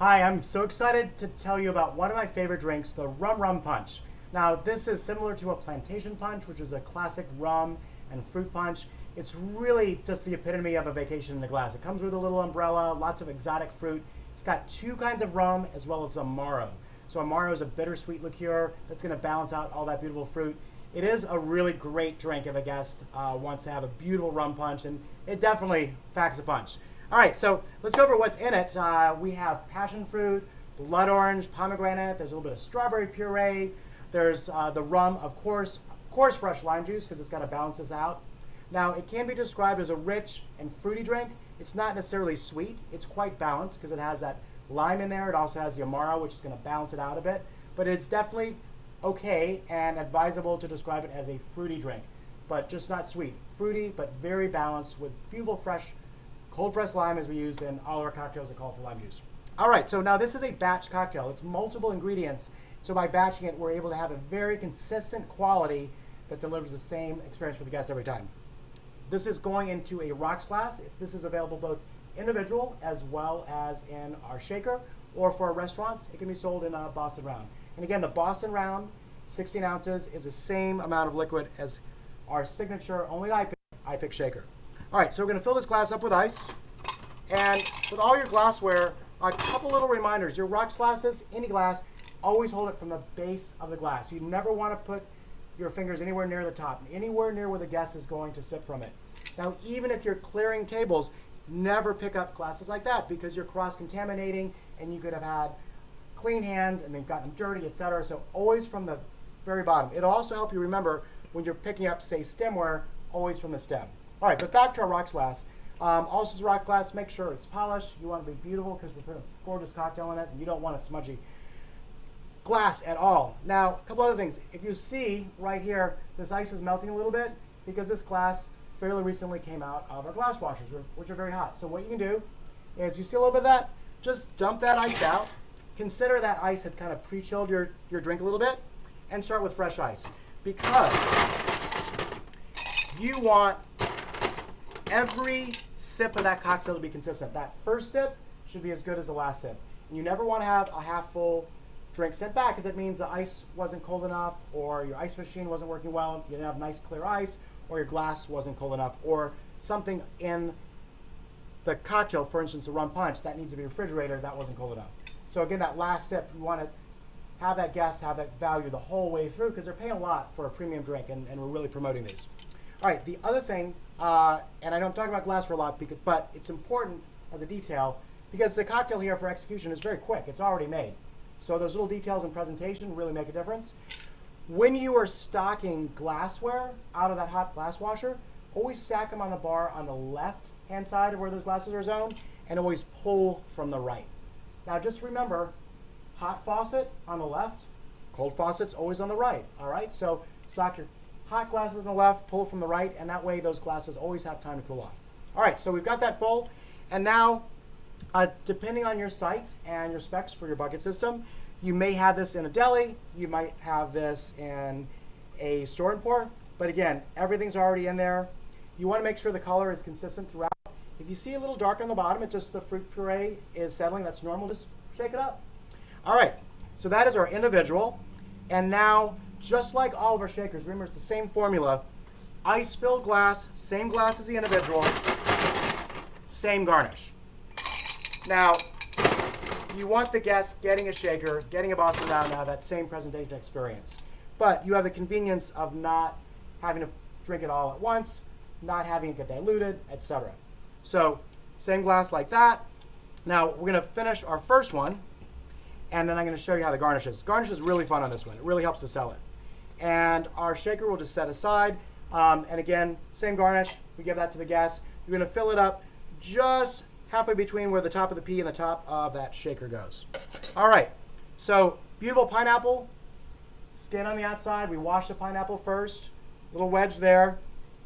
Hi, I'm so excited to tell you about one of my favorite drinks, the Rum Rum Punch. Now, this is similar to a plantation punch, which is a classic rum and fruit punch. It's really just the epitome of a vacation in a glass. It comes with a little umbrella, lots of exotic fruit. It's got two kinds of rum as well as Amaro. So Amaro is a bittersweet liqueur that's going to balance out all that beautiful fruit. It is a really great drink if a guest wants to have a beautiful rum punch, and it definitely packs a punch. All right, so let's go over what's in it. We have passion fruit, blood orange, pomegranate. There's a little bit of strawberry puree. There's the rum, of course fresh lime juice because it's got to balance this out. Now, it can be described as a rich and fruity drink. It's not necessarily sweet. It's quite balanced because it has that lime in there. It also has the Amaro, which is going to balance it out a bit. But it's definitely okay and advisable to describe it as a fruity drink, but just not sweet. Fruity, but very balanced with beautiful, fresh, cold-pressed lime as we used in all our cocktails that call for lime juice. All right, so now this is a batch cocktail. It's multiple ingredients. So by batching it, we're able to have a very consistent quality that delivers the same experience for the guests every time. This is going into a rocks glass. This is available both individual as well as in our shaker, or for our restaurants, it can be sold in a Boston round. And again, the Boston round, 16 ounces, is the same amount of liquid as our signature only iPic shaker. All right, so we're going to fill this glass up with ice. And with all your glassware, a couple little reminders. Your rocks glasses, any glass, always hold it from the base of the glass. You never want to put your fingers anywhere near the top, anywhere near where the guest is going to sip from it. Now, even if you're clearing tables, never pick up glasses like that because you're cross-contaminating and you could have had clean hands and they've gotten dirty, etc. So always from the very bottom. It'll also help you remember when you're picking up, say, stemware, always from the stem. All right, but back to our rocks glass. Also, rock glass, make sure it's polished. You want it to be beautiful because we're putting a gorgeous cocktail in it, and you don't want a smudgy glass at all. Now, a couple other things. If you see right here, this ice is melting a little bit because this glass fairly recently came out of our glass washers, which are very hot. So what you can do is, you see a little bit of that, just dump that ice out. Consider that ice had kind of pre-chilled your drink a little bit, and start with fresh ice because you want every sip of that cocktail to be consistent. That first sip should be as good as the last sip. And you never want to have a half full drink sent back because it means the ice wasn't cold enough, or your ice machine wasn't working well, you didn't have nice clear ice, or your glass wasn't cold enough, or something in the cocktail, for instance, the rum punch, that needs to be refrigerated, that wasn't cold enough. So again, that last sip, you want to have that guest have that value the whole way through because they're paying a lot for a premium drink, and we're really promoting these. All right, the other thing, and I don't talk about glassware a lot, but it's important as a detail because the cocktail here for execution is very quick. It's already made. So those little details in presentation really make a difference. When you are stocking glassware out of that hot glass washer, always stack them on the bar on the left-hand side of where those glasses are zoned, and always pull from the right. Now just remember, hot faucet on the left, cold faucet's always on the right, all right? So stock your hot glasses on the left, pull from the right, and that way those glasses always have time to cool off. All right, so we've got that full, and now depending on your site and your specs for your bucket system, you may have this in a deli, you might have this in a store and pour, but again, everything's already in there. You want to make sure the color is consistent throughout. If you see a little dark on the bottom, it's just the fruit puree is settling. That's normal. Just shake it up. All right, so that is our individual. And now, just like all of our shakers, remember it's the same formula. Ice-filled glass, same glass as the individual, same garnish. Now, you want the guest getting a shaker, getting a Boston round to have that same presentation experience. But you have the convenience of not having to drink it all at once, not having it get diluted, etc. So, same glass like that. Now, we're going to finish our first one, and then I'm going to show you how the garnish is. Garnish is really fun on this one. It really helps to sell it. And our shaker we'll just set aside. And again, same garnish. We give that to the guests. You're going to fill it up just halfway between where the top of the pea and the top of that shaker goes. All right. So beautiful pineapple. Skin on the outside. We wash the pineapple first. Little wedge there.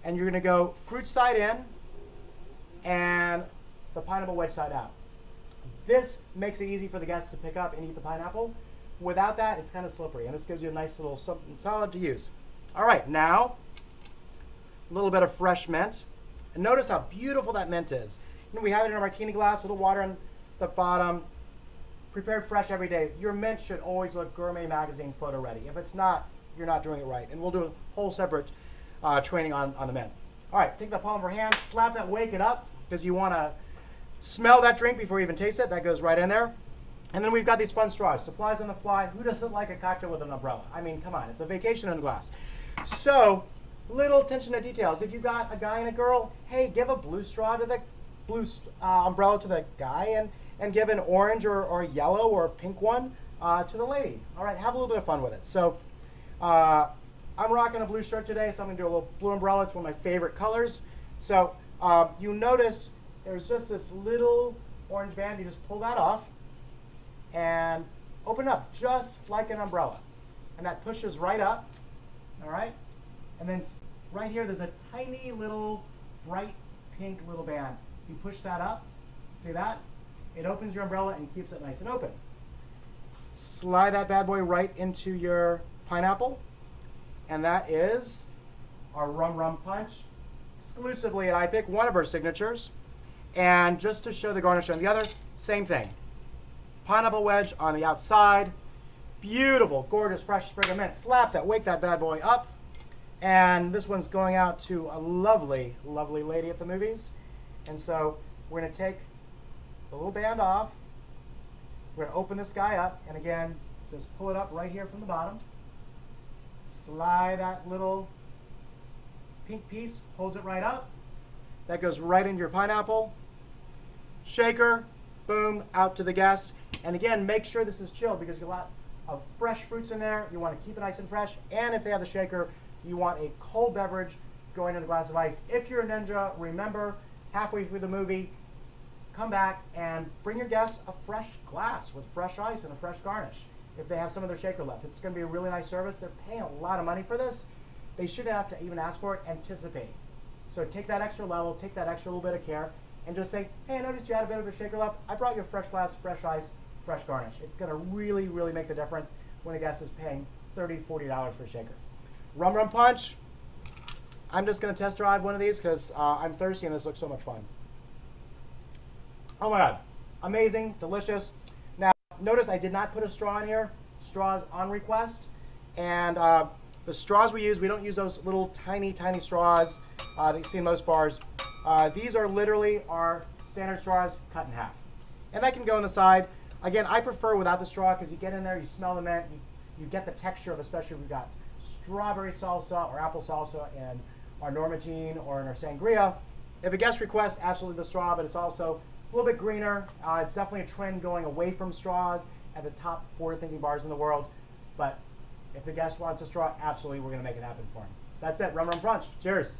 And you're going to go fruit side in and the pineapple wedge side out. This makes it easy for the guests to pick up and eat the pineapple. Without that, it's kind of slippery, and this gives you a nice little something solid to use. All right, now, a little bit of fresh mint. And notice how beautiful that mint is. You know, we have it in a martini glass, a little water on the bottom, prepared fresh every day. Your mint should always look Gourmet Magazine photo ready. If it's not, you're not doing it right. And we'll do a whole separate training on the mint. All right, take the palm of our hand, slap that, wake it up, because you want to smell that drink before you even taste it. That goes right in there. And then we've got these fun straws. Supplies on the fly. Who doesn't like a cocktail with an umbrella? I mean, come on. It's a vacation in a glass. So, little attention to details. If you've got a guy and a girl, hey, give a blue straw to the blue umbrella to the guy, and give an orange or yellow or pink one to the lady. All right, have a little bit of fun with it. So, I'm rocking a blue shirt today, so I'm going to do a little blue umbrella. It's one of my favorite colors. So, you notice there's just this little orange band. You just pull that off and open up just like an umbrella. And that pushes right up, all right? And then right here, there's a tiny little bright pink little band. You push that up, see that? It opens your umbrella and keeps it nice and open. Slide that bad boy right into your pineapple. And that is our Rum Rum Punch, exclusively at iPic, one of our signatures. And just to show the garnish on the other, same thing. Pineapple wedge on the outside. Beautiful, gorgeous, fresh sprig of mint. Slap that, wake that bad boy up. And this one's going out to a lovely, lovely lady at the movies. And so we're going to take the little band off. We're going to open this guy up. And again, just pull it up right here from the bottom. Slide that little pink piece, holds it right up. That goes right into your pineapple. Shaker, boom, out to the guests. And again, make sure this is chilled because you have a lot of fresh fruits in there. You want to keep it nice and fresh. And if they have the shaker, you want a cold beverage going in a glass of ice. If you're a ninja, remember, halfway through the movie, come back and bring your guests a fresh glass with fresh ice and a fresh garnish. If they have some of their shaker left, it's going to be a really nice service. They're paying a lot of money for this. They shouldn't have to even ask for it. Anticipate. So take that extra level, take that extra little bit of care, and just say, hey, I noticed you had a bit of a shaker left. I brought you a fresh glass, fresh ice, fresh garnish. It's going to really, really make the difference when a guest is paying $30, $40 for a shaker. Rum Rum Punch. I'm just going to test drive one of these because I'm thirsty and this looks so much fun. Oh my God. Amazing, delicious. Now, notice I did not put a straw in here. Straws on request. And the straws we use, we don't use those little tiny, tiny straws that you see in most bars. These are literally our standard straws cut in half. And that can go on the side. Again, I prefer without the straw because you get in there, you smell the mint, you get the texture of, especially if we've got strawberry salsa or apple salsa in our Normagine or in our sangria. If a guest requests, absolutely the straw, but it's also a little bit greener. It's definitely a trend going away from straws at the top forward-thinking bars in the world. But if the guest wants a straw, absolutely we're going to make it happen for him. That's it. Rum Rum Punch. Cheers.